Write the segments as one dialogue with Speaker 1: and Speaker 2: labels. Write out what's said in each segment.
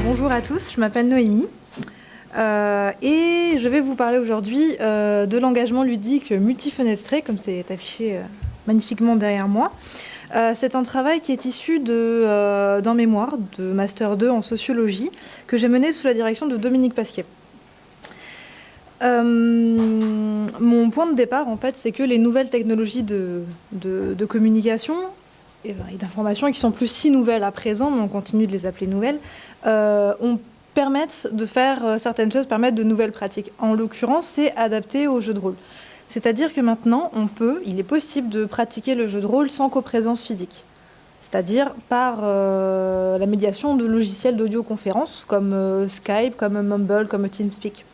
Speaker 1: Bonjour à tous, je m'appelle Noémie et je vais vous parler aujourd'hui de l'engagement ludique multifenestré, comme c'est affiché magnifiquement derrière moi. C'est un travail qui est issu d'un mémoire de Master 2 en sociologie que j'ai mené sous la direction de Dominique Pasquier. Mon point de départ, en fait, c'est que les nouvelles technologies de communication et d'information, qui sont plus si nouvelles à présent, mais on continue de les appeler nouvelles, permettent de faire certaines choses, permettent de nouvelles pratiques. En l'occurrence, c'est adapté au jeu de rôle. C'est-à-dire que maintenant, il est possible de pratiquer le jeu de rôle sans coprésence physique. C'est-à-dire par la médiation de logiciels d'audioconférence, comme Skype, comme Mumble, comme TeamSpeak.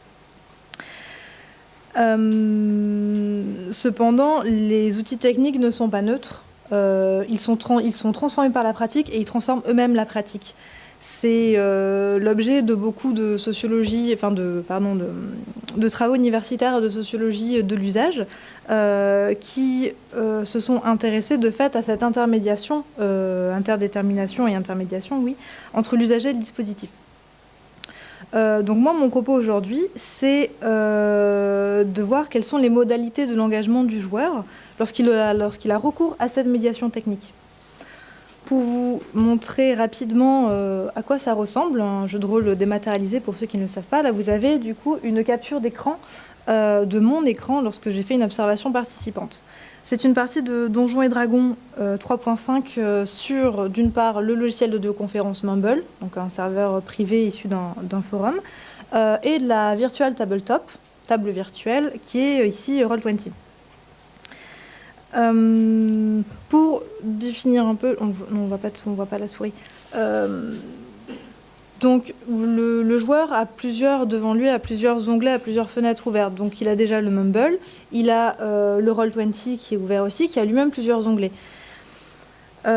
Speaker 1: Cependant, les outils techniques ne sont pas neutres. Ils sont transformés par la pratique et ils transforment eux-mêmes la pratique. C'est l'objet de beaucoup de sociologie, de travaux universitaires de sociologie de l'usage qui se sont intéressés de fait à cette interdétermination entre l'usager et le dispositif. Donc moi, mon propos aujourd'hui, c'est de voir quelles sont les modalités de l'engagement du joueur lorsqu'il a recours à cette médiation technique. Pour vous montrer rapidement à quoi ça ressemble, un jeu de rôle dématérialisé pour ceux qui ne le savent pas, là vous avez du coup une capture d'écran de mon écran lorsque j'ai fait une observation participante. C'est une partie de Donjons et Dragons 3.5 sur, d'une part, le logiciel d'audioconférence Mumble, donc un serveur privé issu d'un forum, et de la Virtual Tabletop, table virtuelle, qui est ici Roll20. Pour définir un peu, on voit pas la souris. Donc le joueur a devant lui a plusieurs onglets, a plusieurs fenêtres ouvertes. Donc il a déjà le Mumble, il a le Roll20 qui est ouvert aussi, qui a lui-même plusieurs onglets. Les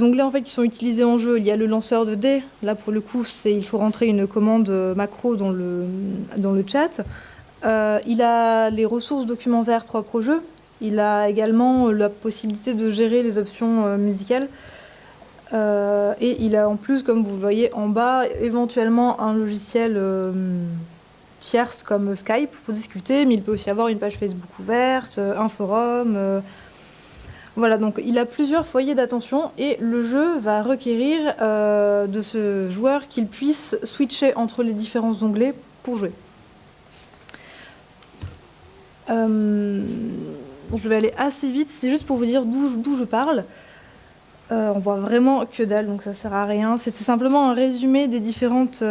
Speaker 1: onglets en fait qui sont utilisés en jeu, il y a le lanceur de dés. Là pour le coup, il faut rentrer une commande macro dans le chat. Il a les ressources documentaires propres au jeu. Il a également la possibilité de gérer les options musicales. Et il a en plus, comme vous le voyez en bas, éventuellement un logiciel tierce comme Skype pour discuter, mais il peut aussi avoir une page Facebook ouverte, un forum. Voilà, donc il a plusieurs foyers d'attention et le jeu va requérir de ce joueur qu'il puisse switcher entre les différents onglets pour jouer. Je vais aller assez vite, c'est juste pour vous dire d'où je parle. On voit vraiment que dalle, donc ça sert à rien. C'était simplement un résumé des différentes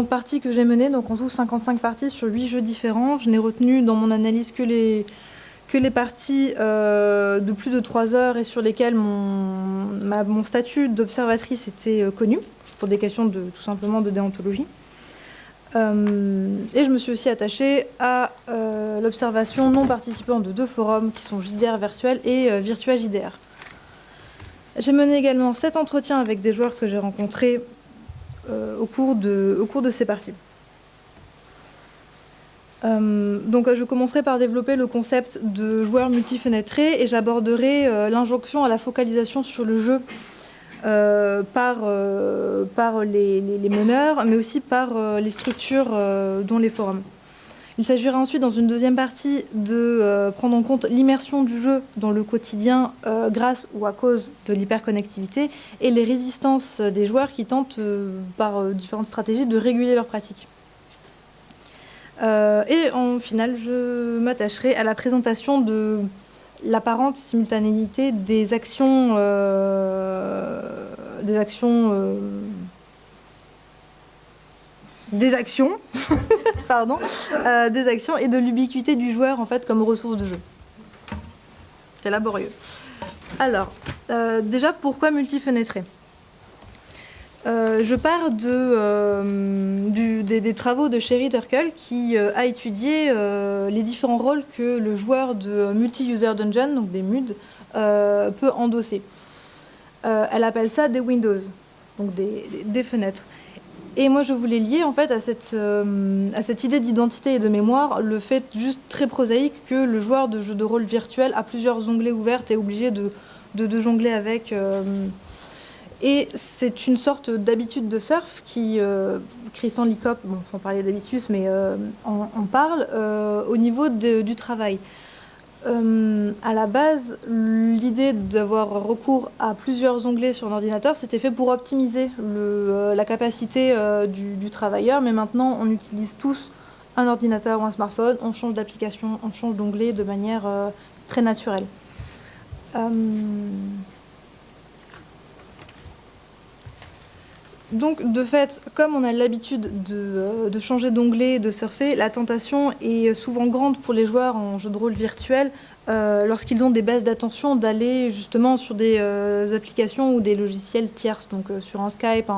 Speaker 1: parties que j'ai menées. Donc en tout 55 parties sur 8 jeux différents. Je n'ai retenu dans mon analyse que les parties de plus de 3 heures et sur lesquelles mon statut d'observatrice était connu, pour des questions tout simplement de déontologie. Et je me suis aussi attachée à l'observation non participante de 2 forums qui sont JDR Virtuel et Virtua JDR. J'ai mené également 7 entretiens avec des joueurs que j'ai rencontrés au cours de ces parties. Donc je commencerai par développer le concept de joueur multifenetré et j'aborderai l'injonction à la focalisation sur le jeu par les meneurs, mais aussi par les structures dont les forums. Il s'agira ensuite, dans une deuxième partie, de prendre en compte l'immersion du jeu dans le quotidien grâce ou à cause de l'hyperconnectivité et les résistances des joueurs qui tentent, par différentes stratégies, de réguler leurs pratiques. Et en final, je m'attacherai à la présentation de l'apparente simultanéité des actions pardon, des actions et de l'ubiquité du joueur en fait comme ressource de jeu. C'est laborieux. Alors, déjà, pourquoi multifenetré ? Je pars des travaux de Sherry Turkle qui a étudié les différents rôles que le joueur de multi-user dungeon, donc des MUD, peut endosser. Elle appelle ça des windows, donc des fenêtres. Et moi, je voulais lier en fait à cette idée d'identité et de mémoire le fait juste très prosaïque que le joueur de jeu de rôle virtuel a plusieurs onglets ouverts et est obligé de jongler avec. Et c'est une sorte d'habitude de surf qui, Christian Likop, bon, sans parler d'habitus, mais en parle au niveau du travail. À la base, l'idée d'avoir recours à plusieurs onglets sur un ordinateur, c'était fait pour optimiser la capacité du travailleur, mais maintenant on utilise tous un ordinateur ou un smartphone, on change d'application, on change d'onglet de manière très naturelle. Donc, de fait, comme on a l'habitude de changer d'onglet, de surfer, la tentation est souvent grande pour les joueurs en jeu de rôle virtuel, lorsqu'ils ont des baisses d'attention, d'aller justement sur des applications ou des logiciels tierces, donc sur un Skype,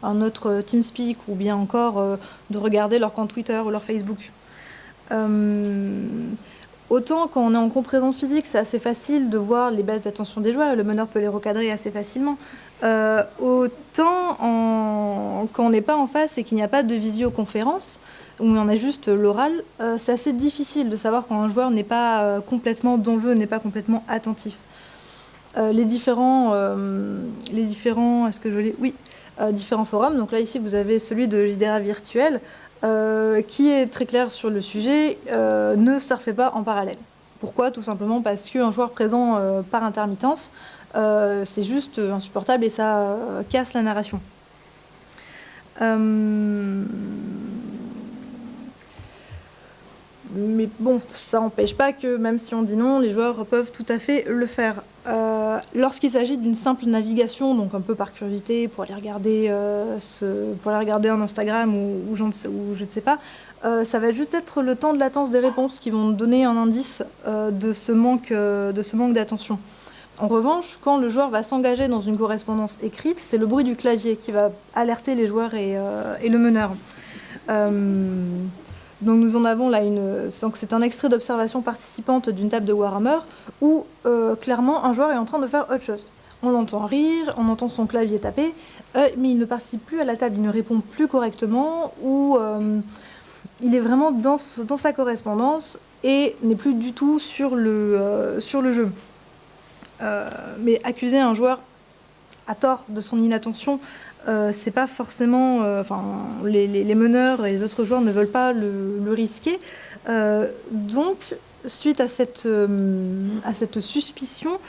Speaker 1: un autre TeamSpeak, ou bien encore de regarder leur compte Twitter ou leur Facebook. Autant quand on est en comprésence physique, c'est assez facile de voir les baisses d'attention des joueurs et le meneur peut les recadrer assez facilement. Autant quand on n'est pas en face et qu'il n'y a pas de visioconférence, où on a juste l'oral, c'est assez difficile de savoir quand un joueur n'est pas complètement dans le jeu, n'est pas complètement attentif. Les différents, est-ce que je l'ai ? Oui, différents forums. Donc là, ici, vous avez celui de JDR Virtuel, qui est très clair sur le sujet, ne surfez pas en parallèle. Pourquoi ? Tout simplement parce qu'un joueur présent par intermittence, c'est juste insupportable et ça casse la narration. Mais bon, ça n'empêche pas que même si on dit non, les joueurs peuvent tout à fait le faire. Lorsqu'il s'agit d'une simple navigation, donc un peu par curiosité, pour aller regarder, un Instagram ou je ne sais pas, ça va juste être le temps de latence des réponses qui vont donner un indice de ce manque d'attention. En revanche, quand le joueur va s'engager dans une correspondance écrite, c'est le bruit du clavier qui va alerter les joueurs et le meneur. Donc nous en avons là c'est un extrait d'observation participante d'une table de Warhammer où clairement un joueur est en train de faire autre chose. On l'entend rire, on entend son clavier taper, mais il ne participe plus à la table, il ne répond plus correctement ou il est vraiment dans sa correspondance et n'est plus du tout sur le jeu. Mais accuser un joueur à tort de son inattention, c'est pas forcément... les meneurs et les autres joueurs ne veulent pas le risquer. Donc, suite à cette suspicion,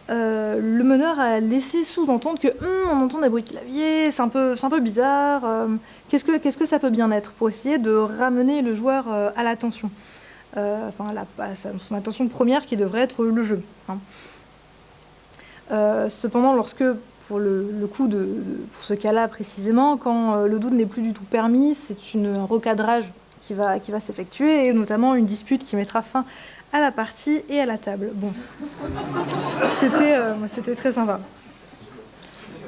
Speaker 1: le meneur a laissé sous-entendre que on entend des bruits de clavier, c'est un peu bizarre. Qu'est-ce que ça peut bien être pour essayer de ramener le joueur à l'attention, à son attention première qui devrait être le jeu. Hein. Cependant, pour ce cas-là précisément, quand le doute n'est plus du tout permis, c'est un recadrage qui va s'effectuer, et notamment une dispute qui mettra fin à la partie et à la table. Bon, c'était très sympa.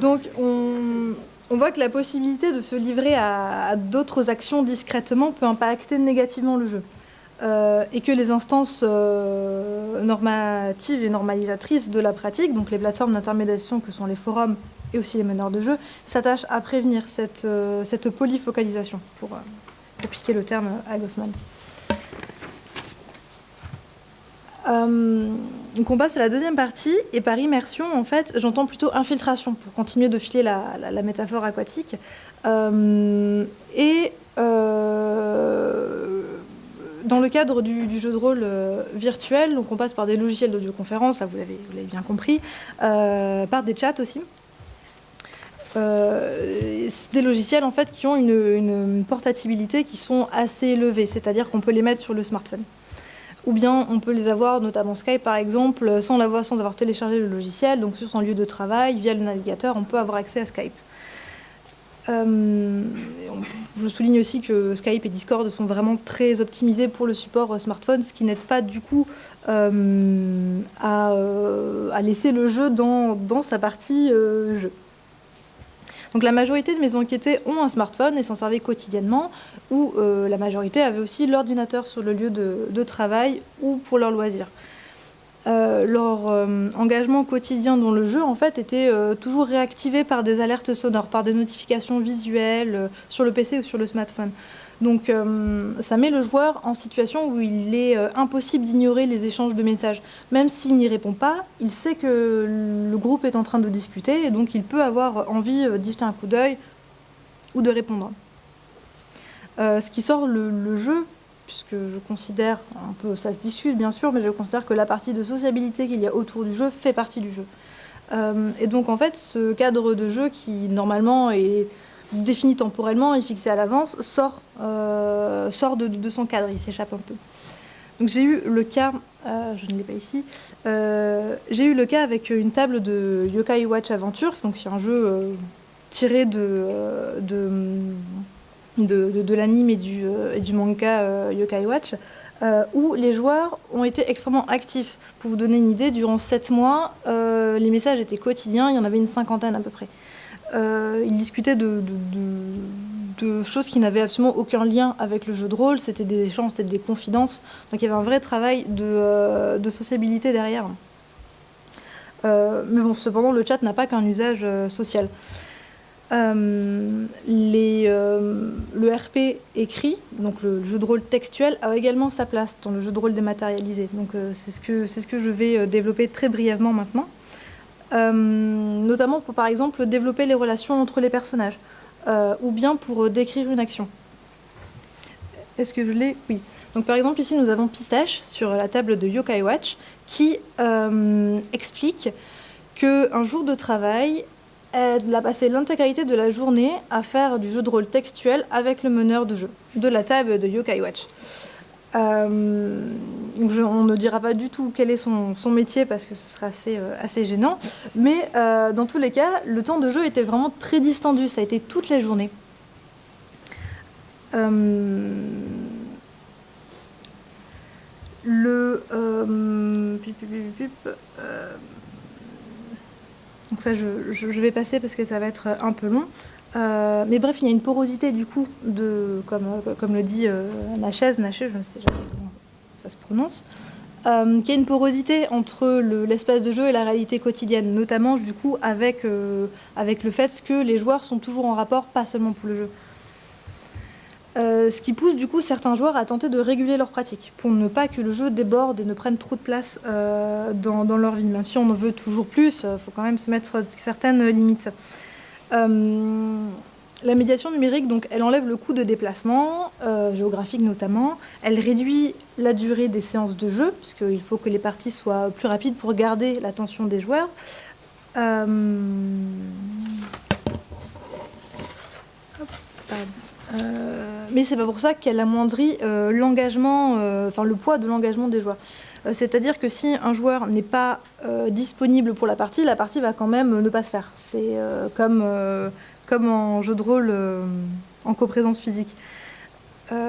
Speaker 1: Donc, on voit que la possibilité de se livrer à d'autres actions discrètement peut impacter négativement le jeu. Et que les instances normatives et normalisatrices de la pratique, donc les plateformes d'intermédiation que sont les forums et aussi les meneurs de jeu, s'attachent à prévenir cette polyfocalisation, pour piquer le terme à Goffman. Donc on passe à la deuxième partie, et par immersion, en fait, j'entends plutôt infiltration, pour continuer de filer la métaphore aquatique. Dans le cadre du jeu de rôle virtuel, donc on passe par des logiciels d'audioconférence, là vous l'avez bien compris, par des chats aussi. Des logiciels en fait qui ont une portabilité qui sont assez élevées, c'est-à-dire qu'on peut les mettre sur le smartphone. Ou bien on peut les avoir, notamment Skype par exemple, sans avoir téléchargé le logiciel, donc sur son lieu de travail, via le navigateur, on peut avoir accès à Skype. Je souligne aussi que Skype et Discord sont vraiment très optimisés pour le support smartphone, ce qui n'aide pas du coup à laisser le jeu dans sa partie jeu. Donc la majorité de mes enquêtés ont un smartphone et s'en servaient quotidiennement, ou la majorité avait aussi l'ordinateur sur le lieu de travail ou pour leur loisir. Leur engagement quotidien dans le jeu en fait était toujours réactivé par des alertes sonores, par des notifications visuelles sur le PC ou sur le smartphone. Donc ça met le joueur en situation où il est impossible d'ignorer les échanges de messages. Même s'il n'y répond pas, il sait que le groupe est en train de discuter et donc il peut avoir envie d'y jeter un coup d'œil ou de répondre. Ce qui sort le jeu, puisque je considère, un peu, ça se discute bien sûr, mais je considère que la partie de sociabilité qu'il y a autour du jeu fait partie du jeu. Et donc en fait, ce cadre de jeu qui normalement est défini temporellement et fixé à l'avance sort de son cadre, il s'échappe un peu. Donc j'ai eu le cas, je ne l'ai pas ici, j'ai eu le cas avec une table de Yokai Watch Adventure, donc c'est un jeu tiré de l'anime et du manga Yokai Watch, où les joueurs ont été extrêmement actifs. Pour vous donner une idée, durant 7 mois, les messages étaient quotidiens, il y en avait une cinquantaine à peu près. Ils discutaient de choses qui n'avaient absolument aucun lien avec le jeu de rôle, c'était des échanges, c'était des confidences, donc il y avait un vrai travail de sociabilité derrière. Mais bon, cependant, le chat n'a pas qu'un usage social. Le RP écrit, donc le jeu de rôle textuel, a également sa place dans le jeu de rôle dématérialisé. Donc c'est ce que je vais développer très brièvement maintenant. Notamment pour, par exemple, développer les relations entre les personnages, ou bien pour décrire une action. Est-ce que je l'ai? Oui. Donc par exemple, ici, nous avons Pistache sur la table de Yokai Watch qui explique qu'un jour de travail, elle a passé l'intégralité de la journée à faire du jeu de rôle textuel avec le meneur de jeu de la table de Yokai Watch. On ne dira pas du tout quel est son métier parce que ce serait assez gênant, mais dans tous les cas, le temps de jeu était vraiment très distendu, ça a été toute la journée. Donc ça, je vais passer parce que ça va être un peu long. Mais bref, il y a une porosité du coup, comme le dit Naché, je ne sais jamais comment ça se prononce, qu'il y a une porosité entre l'espace de jeu et la réalité quotidienne, notamment du coup avec le fait que les joueurs sont toujours en rapport, pas seulement pour le jeu. Ce qui pousse du coup certains joueurs à tenter de réguler leurs pratiques pour ne pas que le jeu déborde et ne prenne trop de place dans leur vie. Même si on en veut toujours plus, il faut quand même se mettre certaines limites. La médiation numérique, donc, elle enlève le coût de déplacement, géographique notamment. Elle réduit la durée des séances de jeu, puisqu'il faut que les parties soient plus rapides pour garder l'attention des joueurs. Mais c'est pas pour ça qu'elle amoindrit l'engagement, le poids de l'engagement des joueurs. C'est-à-dire que si un joueur n'est pas disponible pour la partie va quand même ne pas se faire. C'est comme en jeu de rôle en coprésence physique. Donc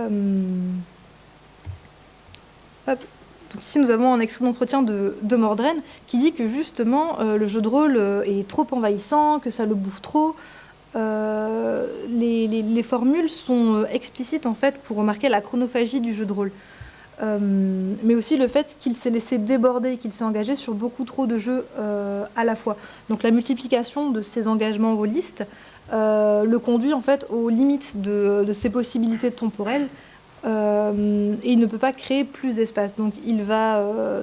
Speaker 1: ici, nous avons un extrait d'entretien de Mordren qui dit que justement, le jeu de rôle est trop envahissant, que ça le bouffe trop. Les formules sont explicites en fait pour remarquer la chronophagie du jeu de rôle. Mais aussi le fait qu'il s'est laissé déborder, qu'il s'est engagé sur beaucoup trop de jeux à la fois. Donc la multiplication de ces engagements rôlistes le conduit en fait aux limites de ses possibilités temporelles et il ne peut pas créer plus d'espace. Donc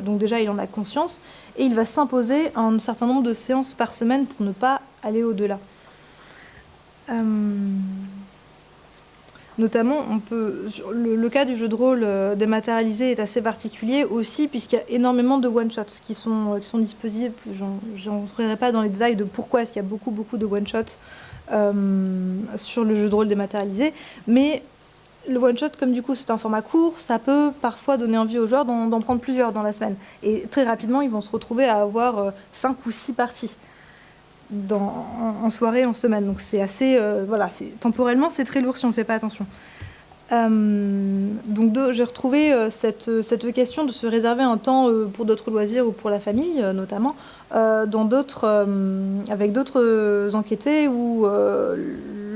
Speaker 1: donc déjà il en a conscience et il va s'imposer un certain nombre de séances par semaine pour ne pas aller au-delà. Notamment, le cas du jeu de rôle dématérialisé est assez particulier aussi puisqu'il y a énormément de one-shots qui sont disponibles. Je n'entrerai pas dans les détails de pourquoi est-ce qu'il y a beaucoup de one-shots sur le jeu de rôle dématérialisé, mais le one-shot, comme du coup c'est un format court, ça peut parfois donner envie aux joueurs d'en prendre plusieurs dans la semaine. Et très rapidement, ils vont se retrouver à avoir 5 ou 6 parties. En soirée, en semaine. Donc c'est assez... temporellement, c'est très lourd si on ne fait pas attention. Donc j'ai retrouvé cette question de se réserver un temps pour d'autres loisirs ou pour la famille, notamment, avec d'autres enquêtés ou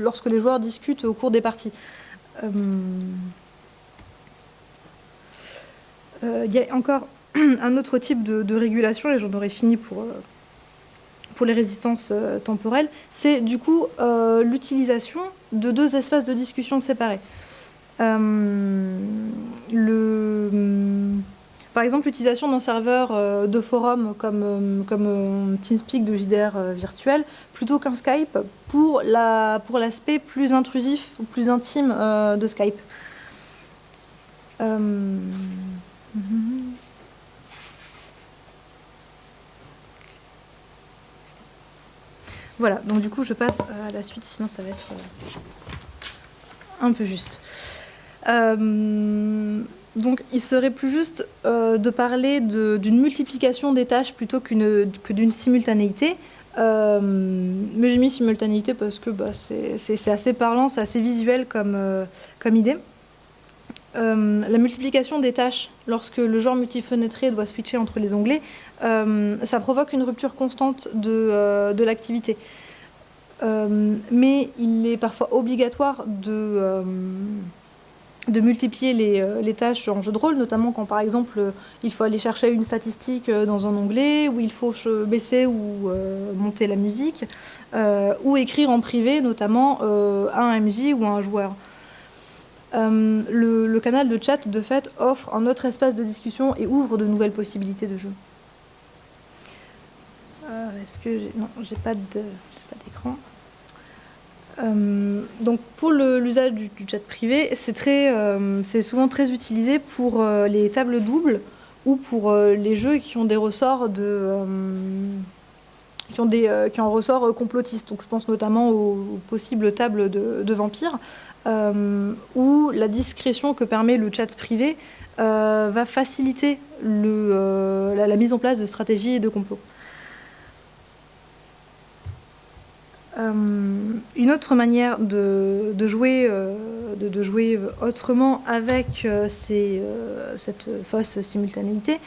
Speaker 1: lorsque les joueurs discutent au cours des parties. Il y a encore un autre type de régulation, et j'en aurais fini pour les résistances temporelles, c'est du coup l'utilisation de 2 espaces de discussion séparés. Par exemple, l'utilisation d'un serveur de forum comme TeamSpeak de JDR virtuel, plutôt qu'un Skype, pour l'aspect plus intrusif ou plus intime de Skype. Voilà, donc du coup je passe à la suite, sinon ça va être un peu juste. Donc il serait plus juste de parler d'une multiplication des tâches plutôt que d'une simultanéité. Mais j'ai mis simultanéité parce que c'est assez parlant, c'est assez visuel comme idée. La multiplication des tâches lorsque le genre multifenêtré doit switcher entre les onglets, ça provoque une rupture constante de l'activité. Mais il est parfois obligatoire de multiplier les tâches en jeu de rôle, notamment quand par exemple il faut aller chercher une statistique dans un onglet, ou il faut baisser ou monter la musique, ou écrire en privé, notamment à un MJ ou à un joueur. Le canal de chat, de fait, offre un autre espace de discussion et ouvre de nouvelles possibilités de jeu. Est-ce que j'ai... Non, j'ai pas d'écran. Donc pour l'usage du chat privé, c'est souvent très utilisé pour les tables doubles ou pour les jeux qui ont des ressorts qui ont un ressort complotiste. Donc je pense notamment aux possibles tables de vampires, où la discrétion que permet le chat privé va faciliter la mise en place de stratégies et de complots. Une autre manière de jouer autrement avec cette fausse simultanéité,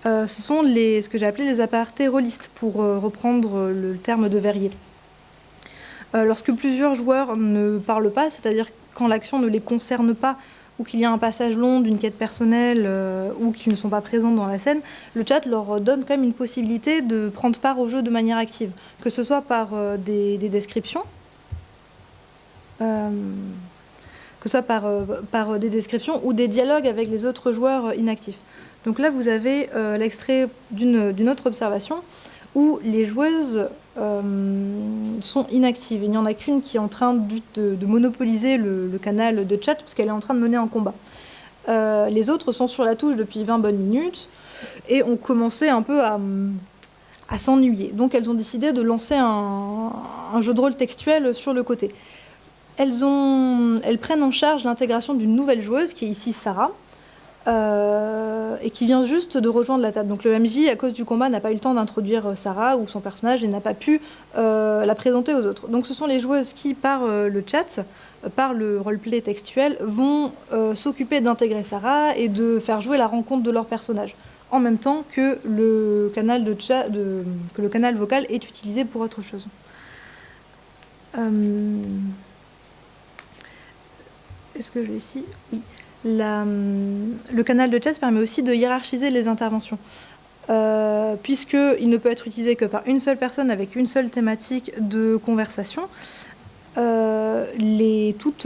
Speaker 1: ce sont ce que j'ai appelé les apartés rôlistes, pour reprendre le terme de Verrier. Lorsque plusieurs joueurs ne parlent pas, c'est-à-dire quand l'action ne les concerne pas, ou qu'il y a un passage long d'une quête personnelle, ou qu'ils ne sont pas présents dans la scène, le chat leur donne quand même une possibilité de prendre part au jeu de manière active, que ce soit par des descriptions, des descriptions ou des dialogues avec les autres joueurs inactifs. Donc là, vous avez l'extrait d'une autre observation où les joueuses sont inactives. Il n'y en a qu'une qui est en train de monopoliser le canal de chat parce qu'elle est en train de mener un combat. Les autres sont sur la touche depuis 20 bonnes minutes et ont commencé un peu à s'ennuyer. Donc elles ont décidé de lancer un jeu de rôle textuel sur le côté. Elles prennent en charge l'intégration d'une nouvelle joueuse qui est ici Sarah, et qui vient juste de rejoindre la table. Donc le MJ, à cause du combat, n'a pas eu le temps d'introduire Sarah ou son personnage et n'a pas pu la présenter aux autres. Donc ce sont les joueuses qui, par le chat, par le roleplay textuel, vont s'occuper d'intégrer Sarah et de faire jouer la rencontre de leur personnage, en même temps que le canal de chat, que le canal vocal est utilisé pour autre chose. Est-ce que je l'ai ici ? Oui. Le canal de chat permet aussi de hiérarchiser les interventions, puisqu'il ne peut être utilisé que par une seule personne avec une seule thématique de conversation. Toutes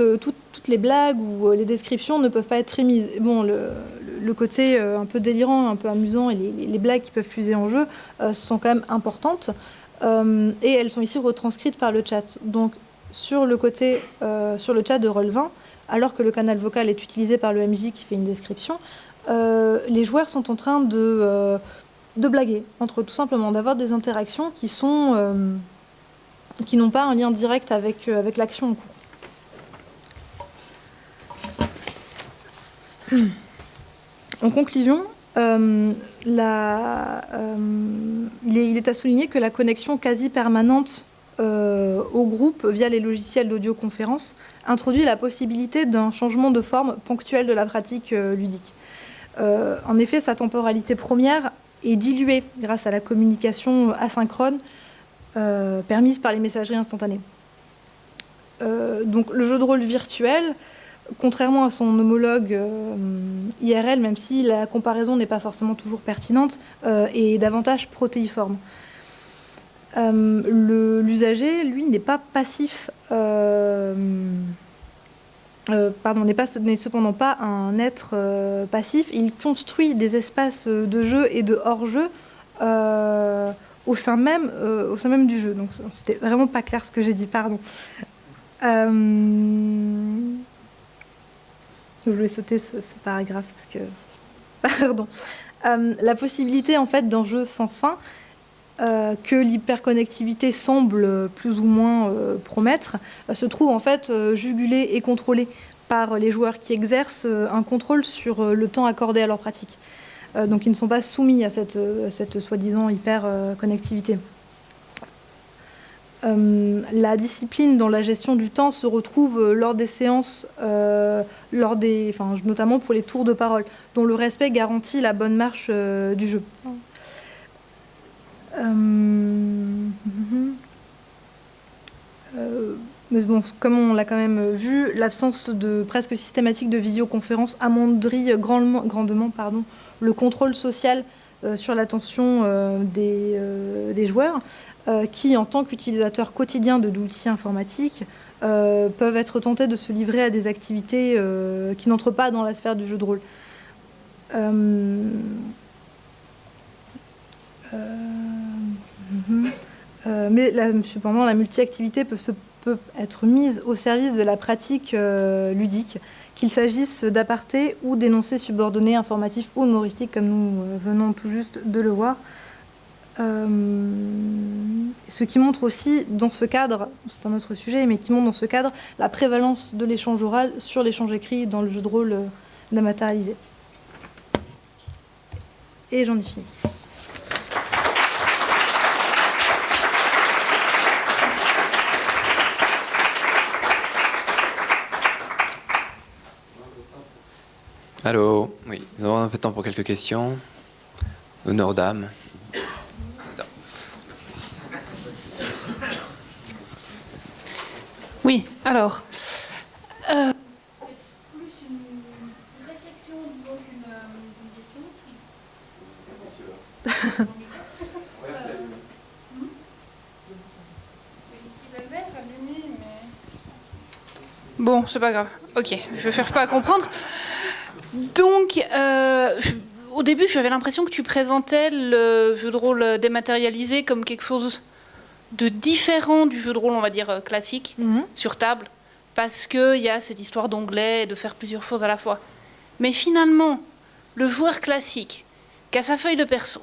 Speaker 1: les blagues ou les descriptions ne peuvent pas être émises. Bon, le côté un peu délirant, un peu amusant et les blagues qui peuvent fuser en jeu sont quand même importantes, et elles sont ici retranscrites par le chat. Donc sur le chat de Roll20, alors que le canal vocal est utilisé par le MJ qui fait une description, les joueurs sont en train de blaguer entre eux, tout simplement, d'avoir des interactions qui n'ont pas un lien direct avec l'action en cours. En conclusion, il est à souligner que la connexion quasi permanente au groupe via les logiciels d'audioconférence introduit la possibilité d'un changement de forme ponctuel de la pratique ludique. En effet, sa temporalité première est diluée grâce à la communication asynchrone permise par les messageries instantanées. Donc le jeu de rôle virtuel, contrairement à son homologue IRL, même si la comparaison n'est pas forcément toujours pertinente, est davantage protéiforme. L'usager, lui, n'est pas passif n'est cependant pas un être passif. Il construit des espaces de jeu et de hors-jeu au sein même du jeu. Donc c'était vraiment pas clair ce que j'ai dit, pardon. Je vais sauter ce paragraphe parce que... Pardon. La possibilité en fait d'un jeu sans fin que l'hyperconnectivité semble plus ou moins promettre se trouve en fait jugulée et contrôlée par les joueurs qui exercent un contrôle sur le temps accordé à leur pratique. Donc ils ne sont pas soumis à cette soi-disant hyper-connectivité. La discipline dans la gestion du temps se retrouve lors des séances, notamment pour les tours de parole, dont le respect garantit la bonne marche du jeu. Mais bon, comme on l'a quand même vu, l'absence de presque systématique de visioconférence amoindrit grandement le contrôle social sur l'attention des joueurs qui, en tant qu'utilisateurs quotidiens d'outils informatiques, peuvent être tentés de se livrer à des activités qui n'entrent pas dans la sphère du jeu de rôle. Mais cependant, la multi-activité peut être mise au service de la pratique ludique, qu'il s'agisse d'apartés ou d'énoncés subordonnés, informatifs ou humoristiques, comme nous venons tout juste de le voir. Ce qui montre aussi, dans ce cadre, c'est un autre sujet, mais qui montre dans ce cadre la prévalence de l'échange oral sur l'échange écrit dans le jeu de rôle dématérialisé. Et j'en ai fini.
Speaker 2: Allô, oui, nous avons un peu de temps pour quelques questions. Honneur d'âme.
Speaker 3: Oui, alors.
Speaker 4: C'est plus une réflexion plutôt qu'une question.
Speaker 3: Bon, c'est pas grave. Ok, je cherche pas à comprendre. Donc, au début, j'avais l'impression que tu présentais le jeu de rôle dématérialisé comme quelque chose de différent du jeu de rôle, on va dire, classique, sur table, parce qu'il y a cette histoire d'onglet et de faire plusieurs choses à la fois. Mais finalement, le joueur classique, qui a sa feuille de perso,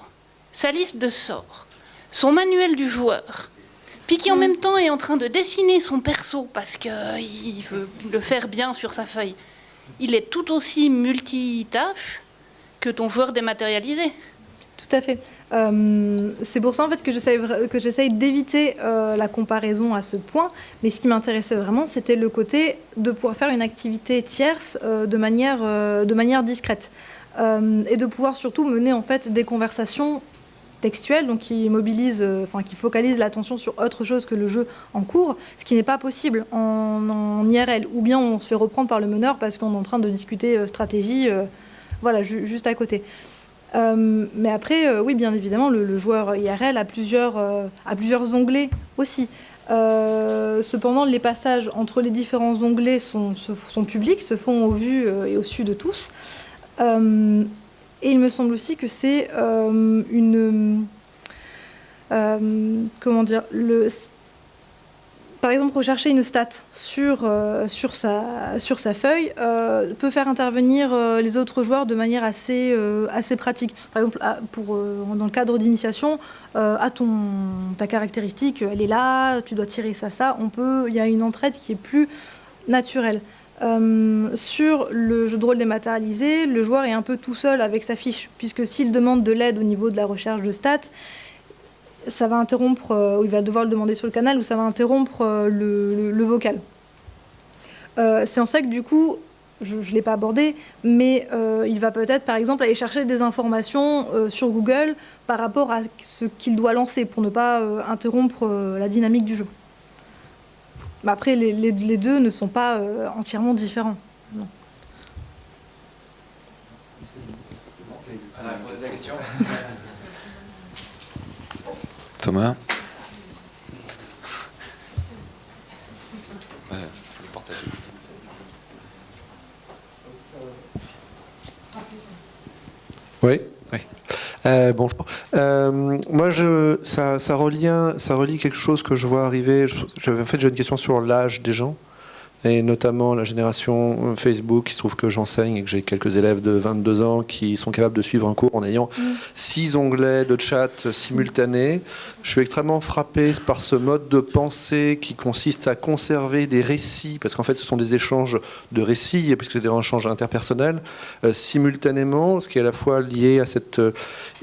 Speaker 3: sa liste de sorts, son manuel du joueur, puis qui en même temps est en train de dessiner son perso parce qu'il veut le faire bien sur sa feuille, il est tout aussi multitâche que ton joueur dématérialisé.
Speaker 1: Tout à fait. C'est pour ça en fait que j'essaye d'éviter la comparaison à ce point. Mais ce qui m'intéressait vraiment, c'était le côté de pouvoir faire une activité tierce de manière discrète et de pouvoir surtout mener en fait des conversations textuelles, donc qui qui focalisent l'attention sur autre chose que le jeu en cours, ce qui n'est pas possible en IRL. Ou bien on se fait reprendre par le meneur parce qu'on est en train de discuter stratégie, juste à côté. Mais après, oui, bien évidemment, le joueur IRL a plusieurs onglets aussi. Cependant, les passages entre les différents onglets sont publics, se font au vu et au su de tous. Et il me semble aussi que c'est par exemple, rechercher une stat sur sa feuille peut faire intervenir les autres joueurs de manière assez pratique. Par exemple, dans le cadre d'initiation, ta caractéristique, elle est là, tu dois tirer ça. Il y a une entraide qui est plus naturelle. Sur le jeu de rôle dématérialisé, le joueur est un peu tout seul avec sa fiche, puisque s'il demande de l'aide au niveau de la recherche de stats, ça va interrompre, il va devoir le demander sur le canal, ou ça va interrompre le vocal. C'est en ça que du coup, je ne l'ai pas abordé, mais il va peut-être par exemple aller chercher des informations sur Google par rapport à ce qu'il doit lancer, pour ne pas interrompre la dynamique du jeu. Mais après, les deux ne sont pas entièrement différents. Non.
Speaker 2: Anna, posez la question. Thomas. Je vais le partager.
Speaker 5: Oui.
Speaker 2: Oui.
Speaker 5: Bon, moi, ça relie quelque chose que je vois arriver. J'ai une question sur l'âge des gens, et notamment la génération Facebook. Il se trouve que j'enseigne et que j'ai quelques élèves de 22 ans qui sont capables de suivre un cours en ayant 6 onglets de chat simultanés. Je suis extrêmement frappé par ce mode de pensée qui consiste à conserver des récits, parce qu'en fait ce sont des échanges de récits, puisque c'est des échanges interpersonnels, simultanément, ce qui est à la fois lié à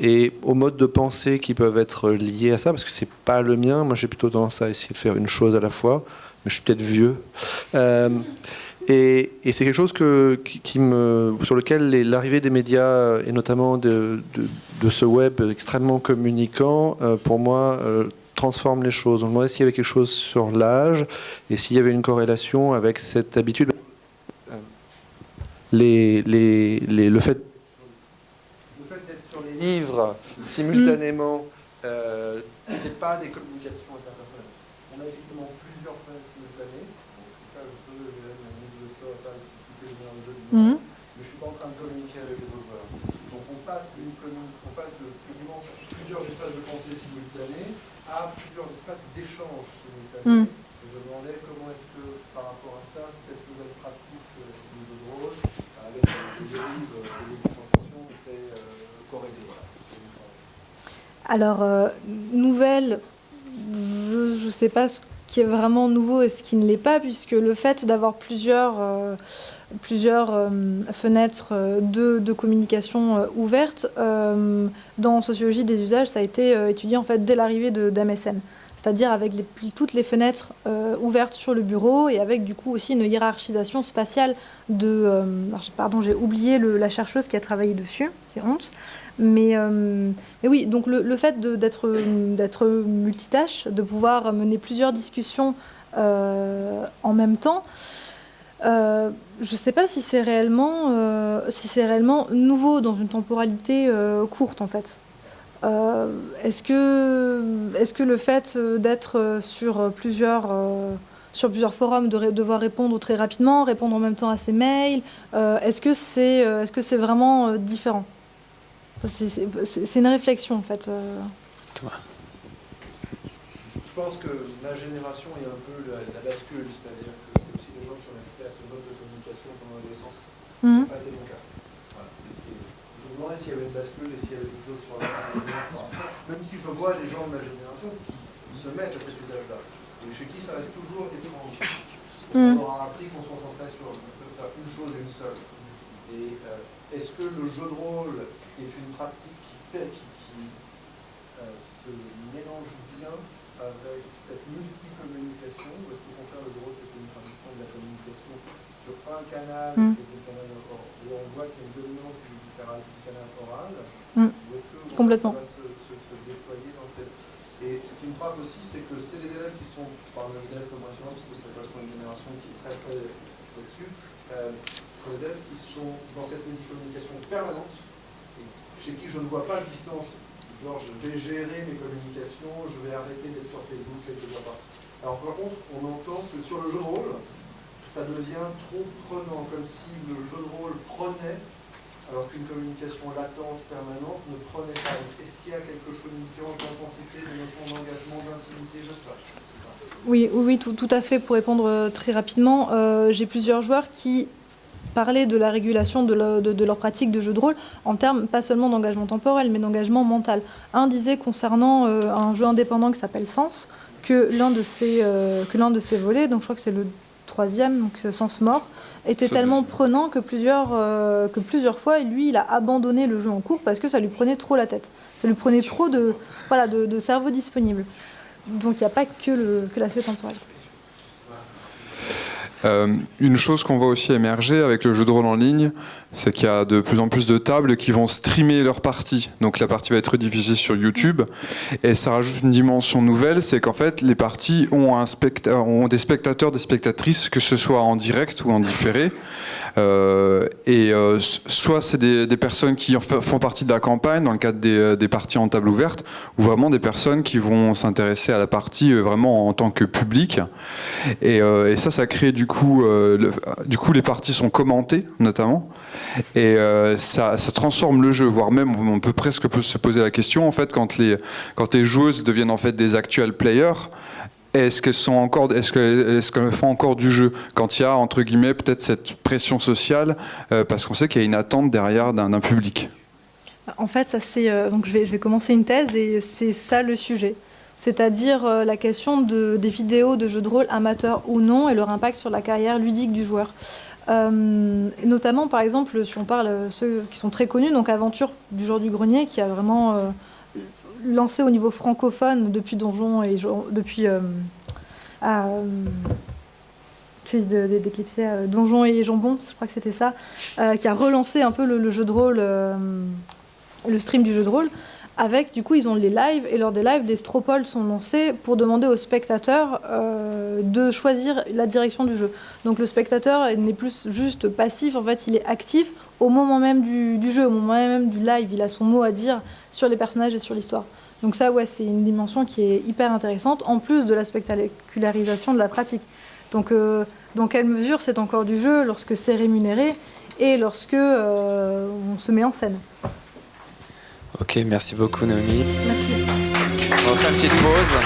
Speaker 5: et aux modes de pensée qui peuvent être liés à ça, parce que c'est pas le mien. Moi j'ai plutôt tendance à essayer de faire une chose à la fois, mais je suis peut-être vieux. Et c'est quelque chose sur lequel l'arrivée des médias, et notamment de ce web extrêmement communicant, pour moi, transforme les choses. On me demandait s'il y avait quelque chose sur l'âge, et s'il y avait une corrélation avec cette habitude. Le fait d'être sur les livres simultanément, c'est pas des communications interpersonnelles. On a effectivement plusieurs fenêtres simultanées. Donc, je peux gérer ma newsletter, expliquer le meilleur jeu du monde, mais je suis pas en train de communiquer avec les autres joueurs. Donc on passe de quasiment plusieurs espaces de pensée simultanés à plusieurs espaces d'échange simultanés. Et je me demandais comment est-ce que, par rapport à ça, cette nouvelle pratique du jeu de rôle, avec les dérives et les concentrations, était corrélée. Voilà.
Speaker 1: Alors, nouvelle, je ne sais pas ce qui est vraiment nouveau et ce qui ne l'est pas, puisque le fait d'avoir plusieurs fenêtres de communication ouvertes, dans Sociologie des usages, ça a été étudié en fait dès l'arrivée d'MSN. C'est-à-dire avec toutes les fenêtres ouvertes sur le bureau, et avec du coup aussi une hiérarchisation spatiale pardon, j'ai oublié la chercheuse qui a travaillé dessus, c'est honte. Mais oui, donc le fait d'être multitâche, de pouvoir mener plusieurs discussions en même temps, je ne sais pas si c'est réellement nouveau dans une temporalité courte en fait. Est-ce que le fait d'être sur plusieurs forums, de devoir répondre très rapidement, répondre en même temps à ses mails, est-ce que c'est vraiment différent? C'est une réflexion en fait.
Speaker 2: Toi.
Speaker 5: Je pense que ma génération est un peu la bascule, c'est-à-dire que c'est aussi des gens qui ont accès à ce mode de communication pendant l'adolescence. Ça n'a pas été mon cas. Voilà, je me demandais s'il y avait une bascule et s'il y avait quelque chose sur la même si je vois des gens de ma génération qui se mettent à cet usage-là, et chez qui ça reste toujours étrange. On aura appris qu'on se concentrait sur une chose et une seule. Et est-ce que le jeu de rôle est une pratique qui se mélange bien avec cette multi-communication, ou est-ce qu'au contraire le jeu de rôle c'est une tradition de la communication sur un canal, qui est le canal oral, où on voit qu'il y a une dominance du canal oral, ou est-ce que
Speaker 1: Complètement.
Speaker 5: ça va se déployer dans cette... Et ce qui me frappe aussi, c'est que c'est des élèves qui sont, je parle des élèves comme moi, parce que ça correspond à une génération qui est très très là-dessus, des élèves qui sont dans cette multi-communication permanente, et chez qui je ne vois pas de distance. Genre, je vais gérer mes communications, je vais arrêter d'être sur Facebook quelques heures par. Alors par contre, on entend que sur le jeu de rôle, ça devient trop prenant, comme si le jeu de rôle prenait, alors qu'une communication latente, permanente, ne prenait pas. Est-ce qu'il y a quelque chose de différent d'intensité, de notion d'engagement, d'intimité, je sais pas.
Speaker 1: Oui, tout à fait. Pour répondre très rapidement, j'ai plusieurs joueurs qui parlaient de la régulation de leur pratique de jeu de rôle en termes pas seulement d'engagement temporel, mais d'engagement mental. Un disait concernant un jeu indépendant qui s'appelle Sens, que l'un de ses volets, donc je crois que c'est le 3e, donc Sens Mort, était tellement prenant que plusieurs fois, lui, il a abandonné le jeu en cours parce que ça lui prenait trop la tête. Ça lui prenait trop de cerveau disponible. Donc il n'y a pas que l'aspect temporel.
Speaker 6: Une chose qu'on voit aussi émerger avec le jeu de rôle en ligne, c'est qu'il y a de plus en plus de tables qui vont streamer leur partie. Donc la partie va être diffusée sur YouTube, et ça rajoute une dimension nouvelle, c'est qu'en fait les parties ont des spectateurs, des spectatrices, que ce soit en direct ou en différé. Soit c'est des personnes qui font partie de la campagne dans le cadre des parties en table ouverte, ou vraiment des personnes qui vont s'intéresser à la partie vraiment en tant que public. Et ça crée du coup, les parties sont commentées, notamment. Et ça transforme le jeu, voire même, on peut presque se poser la question, en fait, quand les joueuses deviennent en fait des actual players, est-ce qu'elles font encore du jeu quand il y a, entre guillemets, peut-être cette pression sociale, parce qu'on sait qu'il y a une attente derrière d'un public.
Speaker 1: En fait, ça c'est donc je vais commencer une thèse et c'est ça le sujet. C'est-à-dire la question des vidéos de jeux de rôle amateurs ou non et leur impact sur la carrière ludique du joueur. Notamment, par exemple, si on parle ceux qui sont très connus, donc Aventure du Jour du Grenier, qui a vraiment lancé au niveau francophone depuis Donjons et depuis d'éclipser Donjons et Jambon, je crois que c'était ça, qui a relancé un peu le jeu de rôle, le stream du jeu de rôle. Avec, du coup, ils ont les lives, et lors des lives, des stropoles sont lancés pour demander aux spectateurs de choisir la direction du jeu. Donc le spectateur n'est plus juste passif, en fait, il est actif au moment même du jeu, au moment même du live. Il a son mot à dire sur les personnages et sur l'histoire. Donc ça, ouais, c'est une dimension qui est hyper intéressante, en plus de la spectacularisation de la pratique. Donc dans quelle mesure c'est encore du jeu lorsque c'est rémunéré et lorsque on se met en scène.
Speaker 2: Ok, merci beaucoup Naomi.
Speaker 1: Merci.
Speaker 2: On va faire une petite pause.